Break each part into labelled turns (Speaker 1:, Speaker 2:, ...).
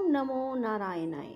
Speaker 1: नमो नारायणाय।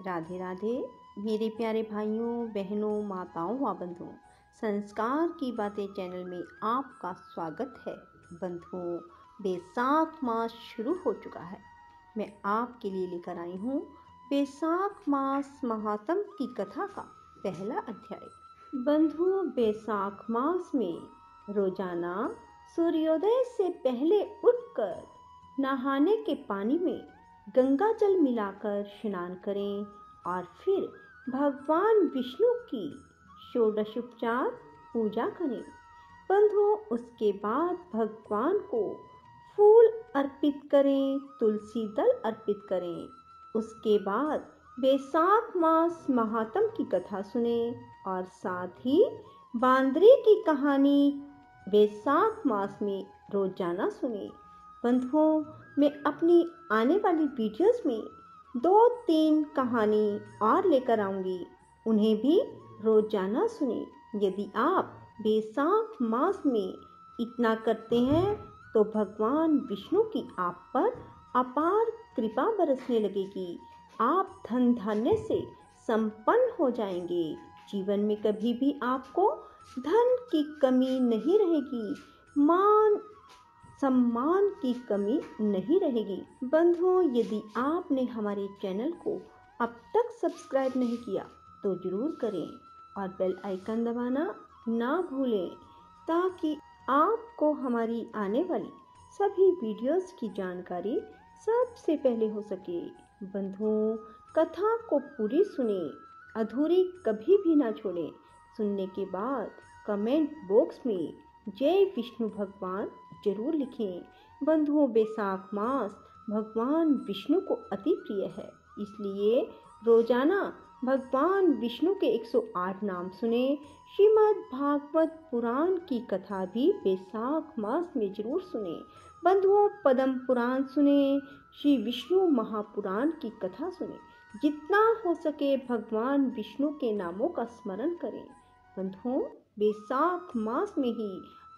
Speaker 1: राधे राधे मेरे प्यारे भाइयों बहनों माताओं व बंधुओं, संस्कार की बातें चैनल में आपका स्वागत है। बंधुओं, बैसाख मास शुरू हो चुका है। मैं आपके लिए लेकर आई हूँ बैसाख मास महात्म की कथा का पहला अध्याय। बंधुओं, बैसाख मास में रोजाना सूर्योदय से पहले उठकर नहाने के पानी में गंगा जल मिलाकर स्नान करें और फिर भगवान विष्णु की षोडशोपचार पूजा करें। बंधुओं, उसके बाद भगवान को फूल अर्पित करें, तुलसी दल अर्पित करें। उसके बाद बैसाख मास महात्म की कथा सुने और साथ ही बांदरी की कहानी बैसाख मास में रोजाना सुने। बंधुओं, मैं अपनी आने वाली वीडियोस में 2-3 कहानी और लेकर आऊंगी, उन्हें भी रोजाना सुने। यदि आप बैसाख मास में इतना करते हैं तो भगवान विष्णु की आप पर अपार कृपा बरसने लगेगी। आप धन धान्य से संपन्न हो जाएंगे। जीवन में कभी भी आपको धन की कमी नहीं रहेगी, मान सम्मान की कमी नहीं रहेगी। बंधुओं, यदि आपने हमारे चैनल को अब तक सब्सक्राइब नहीं किया तो जरूर करें और बेल आइकन दबाना ना भूलें ताकि आपको हमारी आने वाली सभी वीडियोस की जानकारी सबसे पहले हो सके। बंधुओं, कथा को पूरी सुने, अधूरी कभी भी ना छोड़ें। सुनने के बाद कमेंट बॉक्स में जय विष्णु भगवान जरूर लिखें। बंधुओं, बैसाख मास भगवान विष्णु को अति प्रिय है, इसलिए रोजाना भगवान विष्णु के 108 नाम सुने। श्रीमद् भागवत पुराण की कथा भी बैसाख मास में जरूर सुने। बंधुओं, पद्म पुराण सुने, श्री विष्णु महापुराण की कथा सुने। जितना हो सके भगवान विष्णु के नामों का स्मरण करें। बंधुओं, बैसाख मास में ही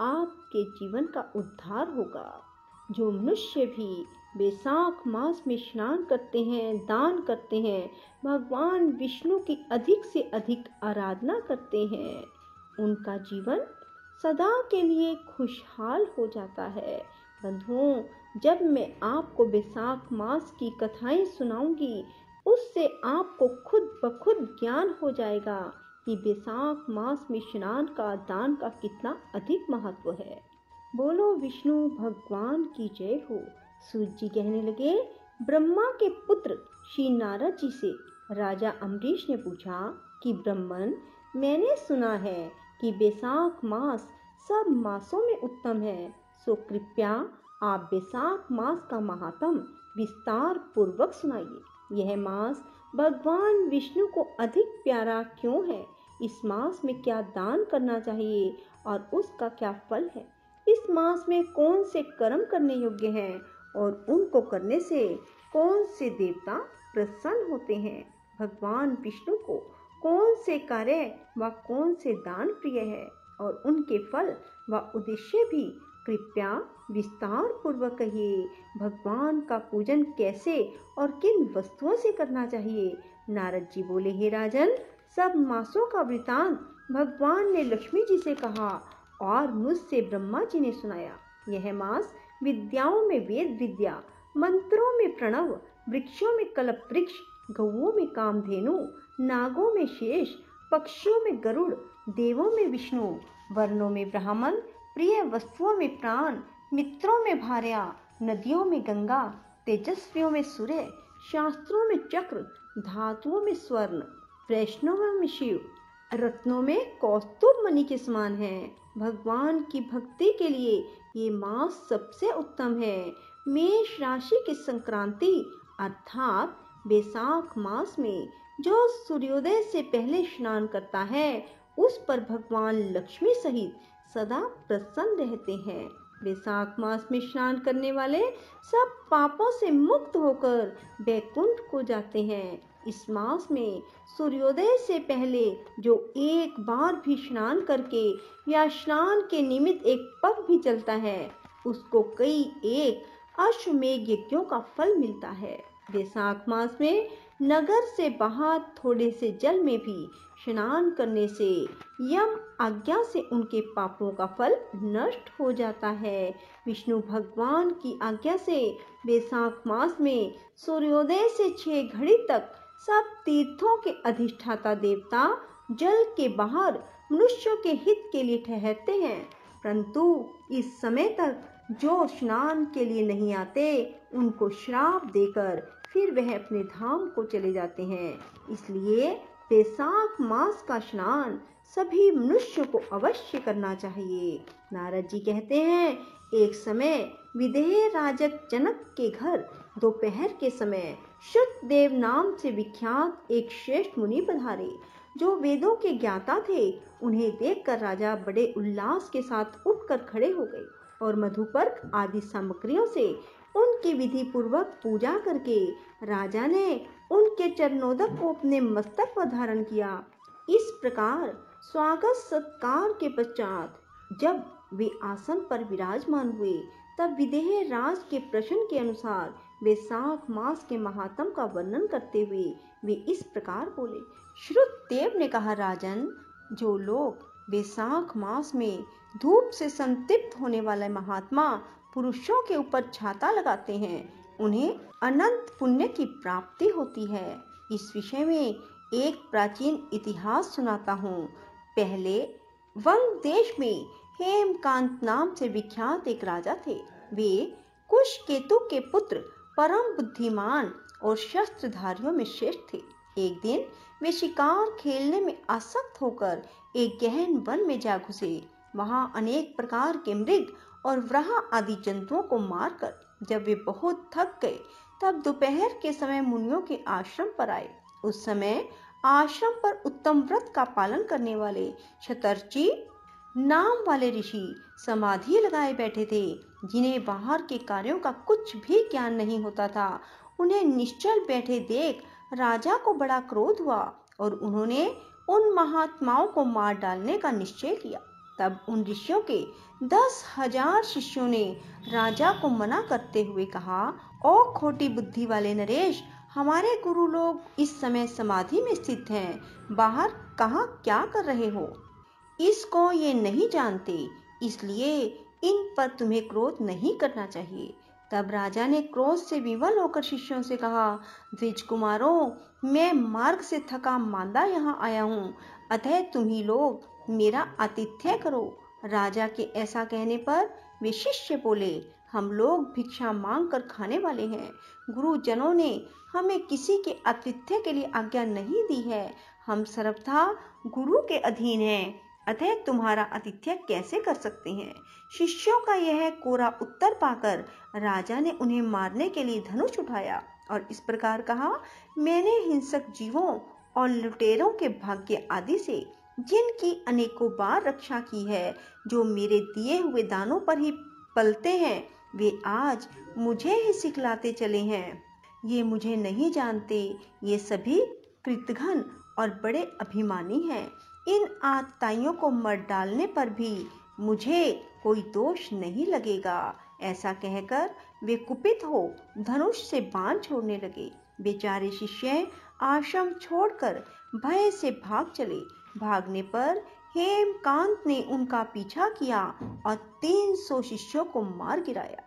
Speaker 1: आपके जीवन का उद्धार होगा। जो मनुष्य भी बैसाख मास में स्नान करते हैं, दान करते हैं, भगवान विष्णु की अधिक से अधिक आराधना करते हैं, उनका जीवन सदा के लिए खुशहाल हो जाता है। बंधुओं, जब मैं आपको बैसाख मास की कथाएं सुनाऊंगी, उससे आपको खुद ब खुद ज्ञान हो जाएगा कि बैसाख मास में स्नान का, दान का कितना अधिक महत्व है। बोलो विष्णु भगवान की जय हो। सूत जी कहने लगे, ब्रह्मा के पुत्र श्री नारद जी से राजा अम्बरीश ने पूछा कि ब्रह्मन, मैंने सुना है कि बैसाख मास सब मासों में उत्तम है, सो कृपया आप बैसाख मास का महात्म विस्तार पूर्वक सुनाइए। यह मास भगवान विष्णु को अधिक प्यारा क्यों है? इस मास में क्या दान करना चाहिए और उसका क्या फल है? इस मास में कौन से कर्म करने योग्य हैं और उनको करने से कौन से देवता प्रसन्न होते हैं? भगवान विष्णु को कौन से कार्य व कौन से दान प्रिय है और उनके फल व उद्देश्य भी कृपया विस्तार पूर्वक कहिए। भगवान का पूजन कैसे और किन वस्तुओं से करना चाहिए? नारद जी बोले, हे राजन, सब मासों का वृतांत भगवान ने लक्ष्मी जी से कहा और मुझसे ब्रह्मा जी ने सुनाया। यह मास विद्याओं में वेद विद्या, मंत्रों में प्रणव, वृक्षों में कल्प वृक्ष, गौओं में कामधेनु, नागों में शेष, पक्षियों में गरुड़, देवों में विष्णु, वर्णों में ब्राह्मण, प्रिय वस्तुओं में प्राण, मित्रों में भार्या, नदियों में गंगा, तेजस्वियों में सूर्य, शास्त्रों में चक्र, धातुओं में स्वर्ण, वैष्णवों में शिव, रत्नों में कौस्तुभ मणि के समान है। भगवान की भक्ति के लिए ये मास सबसे उत्तम है। मेष राशि की संक्रांति अर्थात बैसाख मास में जो सूर्योदय से पहले स्नान करता है, उस पर भगवान लक्ष्मी सहित सदा प्रसन्न रहते हैं। बैसाख मास में स्नान करने वाले सब पापों से मुक्त होकर बैकुंठ को जाते हैं। इस मास में सूर्योदय से पहले जो एक बार भी स्नान करके या स्नान के निमित्त एक पग भी चलता है, उसको कई एक अश्वमेध यज्ञों का फल मिलता है। वैशाख मास में नगर से बाहर थोड़े से जल में भी स्नान करने से यम आज्ञा से उनके पापों का फल नष्ट हो जाता है। विष्णु भगवान की आज्ञा से वैशाख मास में सूर्योदय से 6 घड़ी तक सब तीर्थों के अधिष्ठाता देवता जल के बाहर मनुष्यों के हित के लिए ठहरते हैं, परंतु इस समय तक जो स्नान के लिए नहीं आते उनको श्राप देकर फिर वह अपने धाम को चले जाते हैं। इसलिए वैशाख मास का स्नान सभी मनुष्यों को अवश्य करना चाहिए। नारद जी कहते हैं, एक समय विदेह राजक जनक के घर दोपहर के समय श्रुतदेव नाम से विख्यात एक श्रेष्ठ मुनि पधारे, जो वेदों के ज्ञाता थे। उन्हें देखकर राजा बड़े उल्लास के साथ उठकर खड़े हो गए और मधुपर्क आदि सामग्रियों से उनकी विधि पूर्वक पूजा करके राजा ने उनके चरणोदक को अपने मस्तक पर धारण किया। इस प्रकार स्वागत सत्कार के पश्चात जब वे आसन पर विराजमान हुए, तब विदेह राज के प्रश्न के अनुसार वैशाख मास के महात्म का वर्णन करते हुए वे इस प्रकार बोले। श्रुतदेव ने कहा, राजन, जो लोग वैशाख मास में धूप से संतृप्त होने वाले महात्मा पुरुषों के ऊपर छाता लगाते हैं, उन्हें अनंत पुण्य की प्राप्ति होती है। इस विषय में एक प्राचीन इतिहास सुनाता हूँ। पहले वंग देश में हेमकांत नाम से विख्यात एक राजा थे। वे कुशकेतु के पुत्र, परम बुद्धिमान और शस्त्रधारियों में श्रेष्ठ थे। एक दिन वे शिकार खेलने में आसक्त होकर एक गहन वन में जा घुसे। वहां अनेक प्रकार के मृग और व्राह आदि जंतुओं को मारकर जब वे बहुत थक गए, तब दोपहर के समय मुनियों के आश्रम पर आए। उस समय आश्रम पर उत्तम व्रत का पालन करने वाले शतर्षि नाम वाले ऋषि समाधि लगाए बैठे थे, जिन्हें बाहर के कार्यों का कुछ भी ज्ञान नहीं होता था। उन्हें निश्चल बैठे देख राजा को बड़ा क्रोध हुआ और उन्होंने उन महात्माओं को मार डालने का निश्चय किया। तब उन ऋषियों के 10,000 शिष्यों ने राजा को मना करते हुए कहा, ओ खोटी बुद्धि वाले नरेश, हमारे गुरु लोग इस समय समाधि में स्थित हैं, बाहर कहाँ क्या कर रहे हो? इसको ये नहीं जानते, इसलिए इन पर तुम्हें क्रोध नहीं करना चाहिए। तब राजा ने क्रोध से विवल होकर शिष्यों से कहा, द्विज कुमारों, मैं मार्ग से थका मांदा यहाँ आया हूँ, अतः तुम ही लोग मेरा आतिथ्य करो। राजा के ऐसा कहने पर वे शिष्य बोले, हम लोग भिक्षा मांग कर खाने वाले हैं। गुरुजनों ने हमें किसी के आतिथ्य के लिए आज्ञा नहीं दी है। हम सर्वथा गुरु के अधीन हैं, अतः तुम्हारा आतिथ्य कैसे कर सकते हैं? शिष्यों का यह कोरा उत्तर पाकर राजा ने उन्हें मारने के लिए धनुष उठाया और इस प्रकार कहा, मैंने हिंसक जीवों और लुटेरों के भाग्य आदि से जिनकी अनेकों बार रक्षा की है, जो मेरे दिए हुए दानों पर ही पलते हैं, वे आज मुझे ही सिखलाते चले हैं। ये मुझे नहीं जानते, ये सभी कृतघ्न और बड़े अभिमानी हैं। इन आतताइयों को मर डालने पर भी मुझे कोई दोष नहीं लगेगा। ऐसा कहकर वे कुपित हो धनुष से बाण छोड़ने लगे। बेचारे शिष्य आश्रम छोड़कर भय से भाग चले। भागने पर हेमकांत ने उनका पीछा किया और 300 शिष्यों को मार गिराया।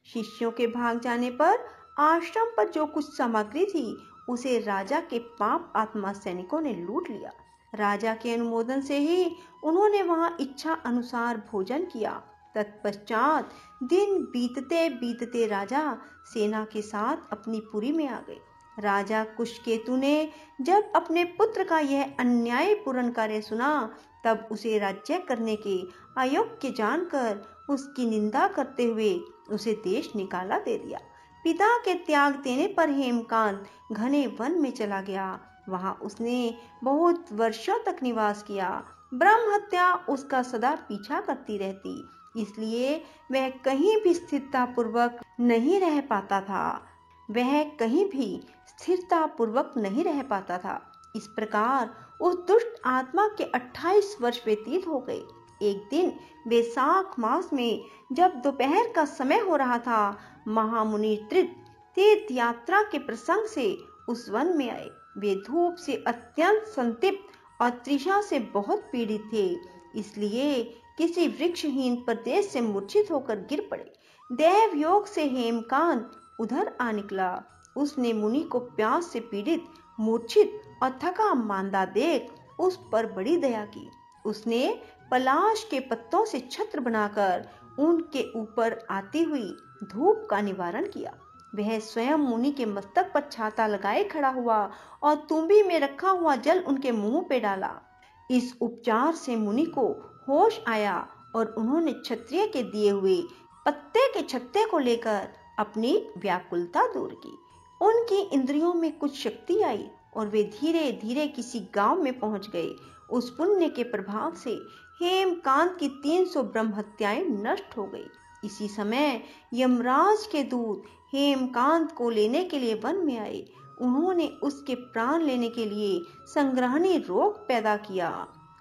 Speaker 1: शिष्यों के भाग जाने पर आश्रम पर जो कुछ सामग्री थी उसे राजा के पाप आत्मा सैनिकों ने लूट लिया। राजा के अनुमोदन से ही उन्होंने वहां इच्छा अनुसार भोजन किया। तत्पश्चात दिन बीतते बीतते राजा सेना के साथ अपनी पुरी में आ गए। राजा कुशकेतु ने जब अपने पुत्र का यह अन्यायपूर्ण कार्य सुना, तब उसे राज्य करने के अयोग्य जानकर उसकी निंदा करते हुए उसे देश निकाला दे दिया। पिता के त्याग देने पर हेमकांत घने वन में चला गया। वहां उसने बहुत वर्षों तक निवास किया। ब्रह्म हत्या उसका सदा पीछा करती रहती, इसलिए वह कहीं भी स्थिरता पूर्वक नहीं रह पाता था। इस प्रकार उस दुष्ट आत्मा के 28 वर्ष व्यतीत हो गए। एक दिन वैशाख मास में जब दोपहर का समय हो रहा था, महामुनि तीर्थ यात्रा के प्रसंग से उस वन में आए। वे धूप से अत्यंत संतप्त और तृषा से बहुत पीड़ित थे, इसलिए किसी वृक्षहीन प्रदेश से मूर्छित होकर गिर पड़े। देव योग से हेमकांत उधर आ निकला। उसने मुनि को प्यास से पीड़ित, मूर्छित और थका मांदा देख उस पर बड़ी दया की। उसने पलाश के पत्तों से छत्र बनाकर उनके ऊपर आती हुई धूप का निवारण किया। वह स्वयं मुनि के मस्तक पर छाता लगाए खड़ा हुआ और तुम्बी में रखा हुआ जल उनके मुंह पे डाला। इस उपचार से मुनि को होश आया और उन्होंने क्षत्रिय के दिए हुए पत्ते के छत्ते को लेकर अपनी व्याकुलता दूर की। उनकी इंद्रियों में कुछ शक्ति आई और वे धीरे धीरे किसी गांव में पहुंच गए। उस पुण्य के प्रभाव से हेमकांत की 300 ब्रह्म हत्याएं नष्ट हो गई। इसी समय यमराज के दूत हेमकांत को लेने के लिए वन में आए। उन्होंने उसके प्राण लेने के लिए संग्रहणी रोग पैदा किया।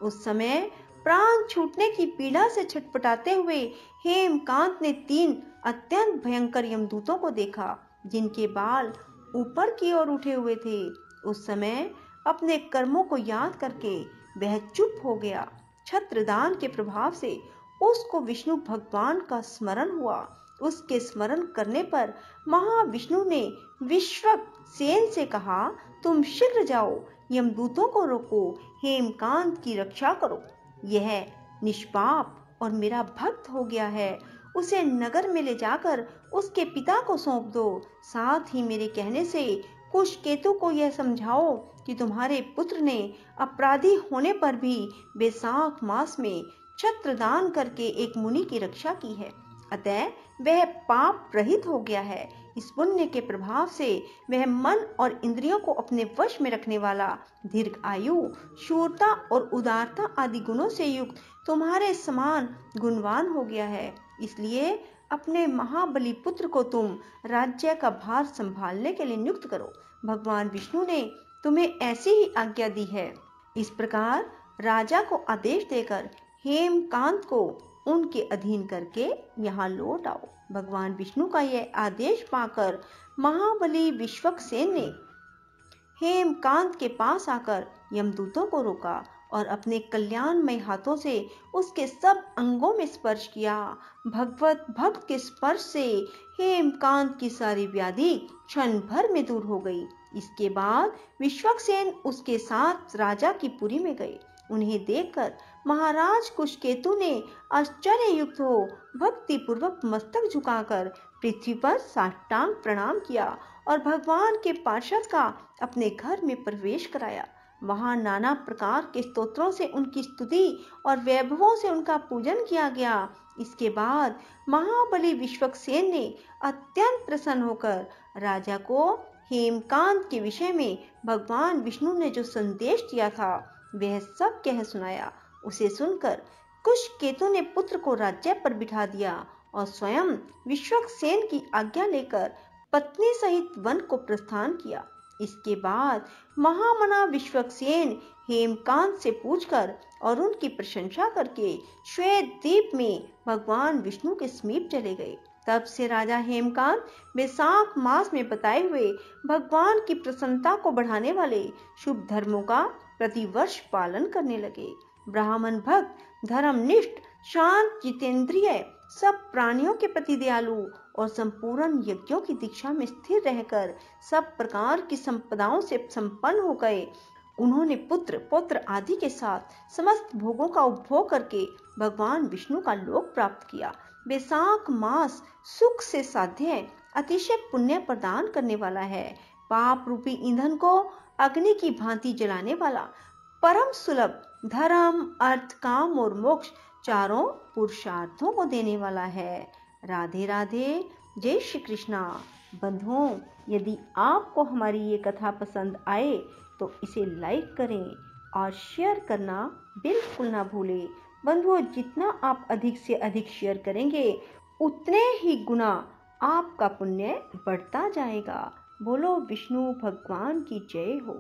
Speaker 1: उस समय प्राण छूटने की पीड़ा से छटपटाते हुए हेमकांत ने 3 अत्यंत भयंकर यमदूतों को देखा, जिनके बाल ऊपर की ओर उठे हुए थे। उस समय अपने कर्मों को याद करके वह चुप हो गया। छत्रदान के प्रभाव से उसको विष्णु भगवान का स्मरण हुआ। उसके स्मरण करने पर महाविष्णु ने विश्वक सेन से कहा, तुम शीघ्र जाओ, यमदूतों को रोको, हेमकांत की रक्षा करो। यह निष्पाप और मेरा भक्त हो गया है। उसे नगर में ले जाकर उसके पिता को सौंप दो। साथ ही मेरे कहने से कुशकेतु को यह समझाओ कि तुम्हारे पुत्र ने अपराधी होने पर भी बैसाख मास में छत्रदान करके एक मुनि की रक्षा की है, अतः वह पाप रहित हो गया है। इस पुण्य के प्रभाव से वह मन और इंद्रियों को अपने वश में रखने वाला, दीर्घ आयु, शूरता और उदारता आदि गुणों से युक्त तुम्हारे समान गुणवान हो गया है। इसलिए अपने महाबली पुत्र को तुम राज्य का भार संभालने के लिए नियुक्त करो। भगवान विष्णु ने तुम्हें ऐसी ही आज्ञा दी है। इस प्रकार राजा को आदेश देकर हेमकांत को उनके अधीन करके यहाँ लौट आओ। भगवान विष्णु का यह आदेश पाकर महाबली विश्वक्सेन ने हेमकांत के पास आकर यमदूतों को रोका और अपने कल्याणमय हाथों से उसके सब अंगों में स्पर्श किया। भगवत भक्त के स्पर्श से हेमकांत की सारी व्याधि क्षण भर में दूर हो गई। इसके बाद विश्वक्सेन उसके साथ राजा की पुरी में गए। उन्हें देखकर महाराज कुशकेतु ने आश्चर्य युक्त हो भक्ति पूर्वक मस्तक झुकाकर पृथ्वी पर साष्टांग प्रणाम किया और भगवान के पार्षद का अपने घर में प्रवेश कराया। वहां नाना प्रकार के स्तोत्रों से उनकी स्तुति और वैभवों से उनका पूजन किया गया। इसके बाद महाबली विश्वक्सेन ने अत्यंत प्रसन्न होकर राजा को हेमकांत के विषय में भगवान विष्णु ने जो संदेश दिया था वह सब कह सुनाया। उसे सुनकर कुशकेतु ने पुत्र को राज्य पर बिठा दिया और स्वयं विश्वक्सेन की आज्ञा लेकर पत्नी सहित वन को प्रस्थान किया। इसके बाद महामना विश्वक्सेन हेमकांत से पूछकर और उनकी प्रशंसा करके श्वेत द्वीप में भगवान विष्णु के समीप चले गए। तब से राजा हेमकांत बैसाख मास में बताए हुए भगवान की प्रसन्नता को बढ़ाने वाले शुभ धर्मों का प्रतिवर्ष पालन करने लगे। ब्राह्मण भक्त, धर्मनिष्ठ, शांत, जितेंद्रिय, सब प्राणियों के प्रति दयालु और संपूर्ण यज्ञों की दीक्षा में स्थिर रहकर सब प्रकार की संपदाओं से संपन्न हो गए। उन्होंने पुत्र, पौत्र आदि के साथ समस्त भोगों का उपभोग करके भगवान विष्णु का लोक प्राप्त किया। बैसाख मास सुख से साध्य, अतिशय पुण्य प्रदान करने वाला है। पाप रूपी ईंधन को अग्नि की भांति जलाने वाला, परम सुलभ, धर्म, अर्थ, काम और मोक्ष चारों पुरुषार्थों को देने वाला है। राधे राधे, जय श्री कृष्णा। बंधुओं, यदि आपको हमारी ये कथा पसंद आए तो इसे लाइक करें और शेयर करना बिल्कुल ना भूलें। बंधुओं, जितना आप अधिक से अधिक शेयर करेंगे उतने ही गुना आपका पुण्य बढ़ता जाएगा। बोलो विष्णु भगवान की जय हो।